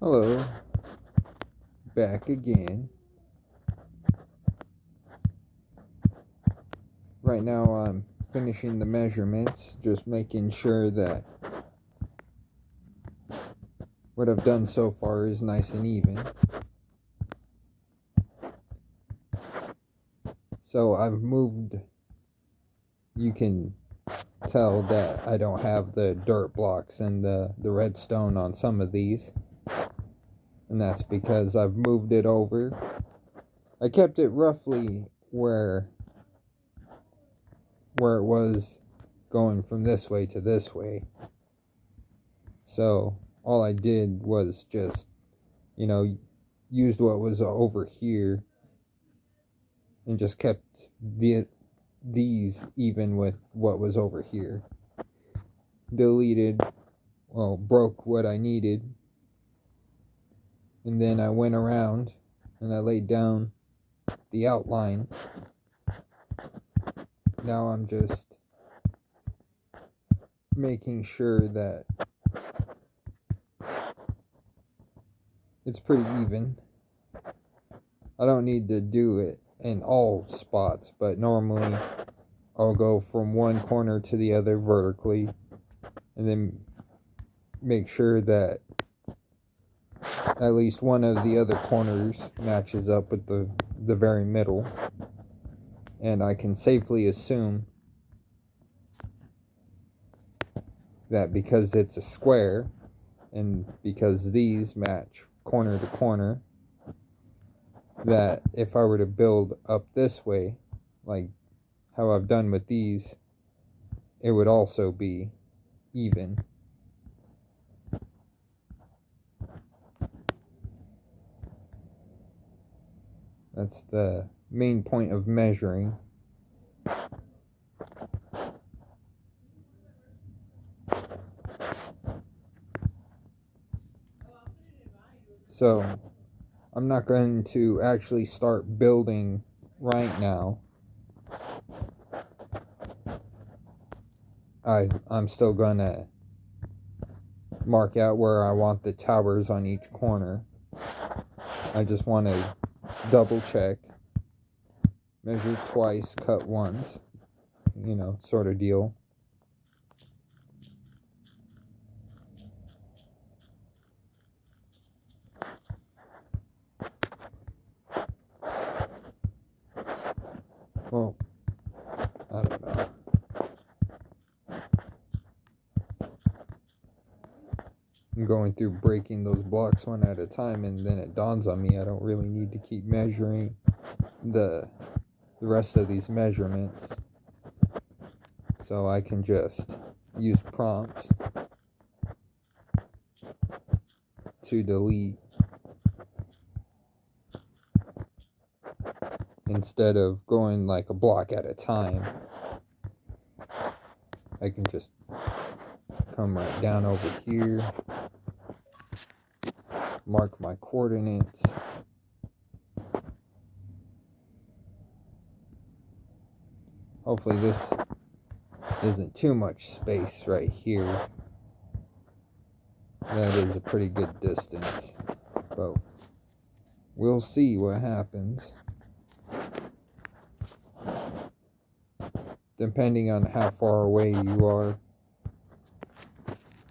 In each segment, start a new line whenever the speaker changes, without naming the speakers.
Hello, back again. Right now I'm finishing the measurements, just making sure that what I've done so far is nice and even. So I've moved, you can tell that I don't have the dirt blocks and the redstone on some of these. And that's because I've moved it over. I kept it roughly where it was going from this way to this way. So all I did was just, used what was over here and just kept these even with what was over here. Deleted, broke what I needed. And then I went around and I laid down the outline. Now I'm just making sure that it's pretty even. I don't need to do it in all spots, but normally I'll go from one corner to the other vertically and then make sure that at least one of the other corners matches up with the very middle. And I can safely assume that because it's a square and because these match corner to corner, that if I were to build up this way, like how I've done with these, it would also be even. That's the main point of measuring. So I'm not going to actually start building right now. I'm still gonna mark out where I want the towers on each corner. I just want to double check, measure twice, cut once, sort of deal. Well, I don't know. I'm going through breaking those blocks one at a time, and then it dawns on me I don't really need to keep measuring the rest of these measurements. So I can just use prompts to delete instead of going like a block at a time. I can just come right down over here, mark my coordinates, hopefully this isn't too much space right here. That is a pretty good distance, but we'll see what happens. Depending on how far away you are,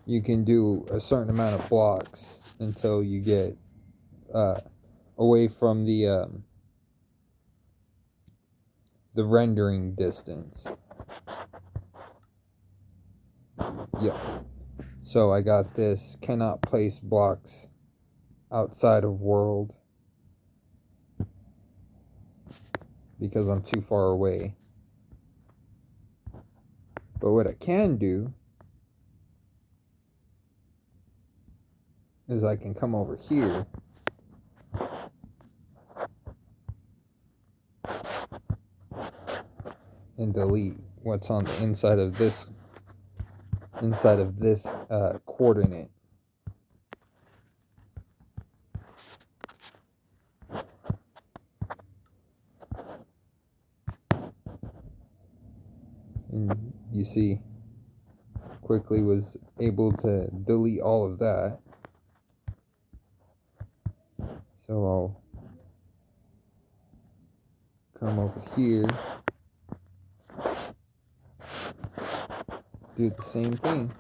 you can do a certain amount of blocks until you get away from the rendering distance. Yep. So I got this, cannot place blocks outside of world because I'm too far away. But what I can do is I can come over here and delete what's on the inside of this coordinate. And you see, quickly was able to delete all of that. So I'll come over here, do the same thing.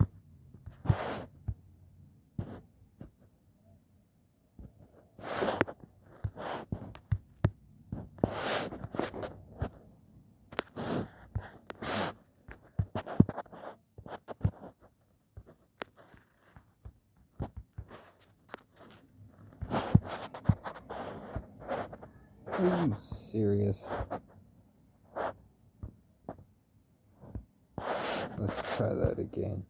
Are you serious? Let's try that again.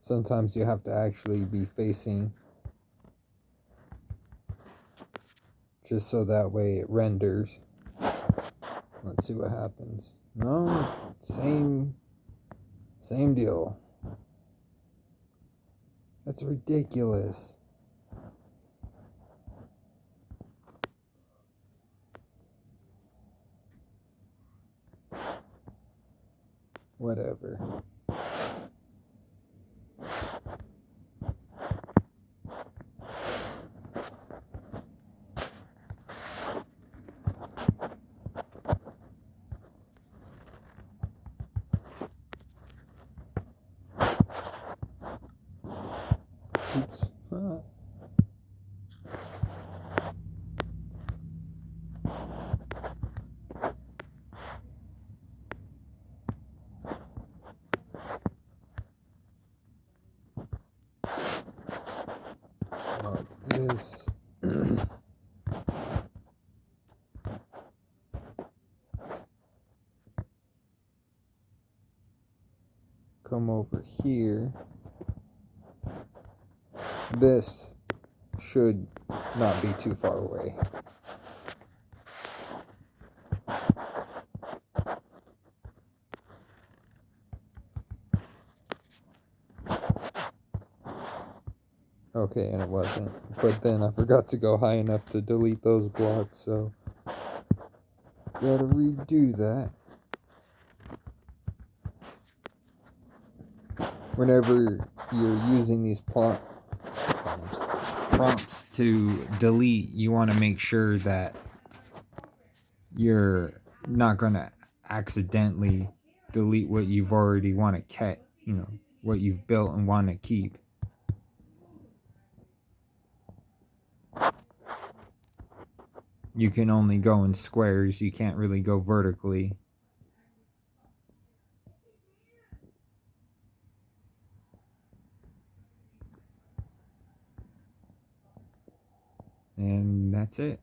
Sometimes you have to actually be facing, just so that way it renders. Let's see what happens. No, same deal. That's ridiculous. Whatever. Oops. Like this. Come over here. This should not be too far away. Okay, and it wasn't. But then I forgot to go high enough to delete those blocks, so gotta redo that. Whenever you're using these prompts to delete, you want to make sure that you're not going to accidentally delete what you've already want to keep, what you've built and want to keep. You can only go in squares, you can't really go vertically. And that's it.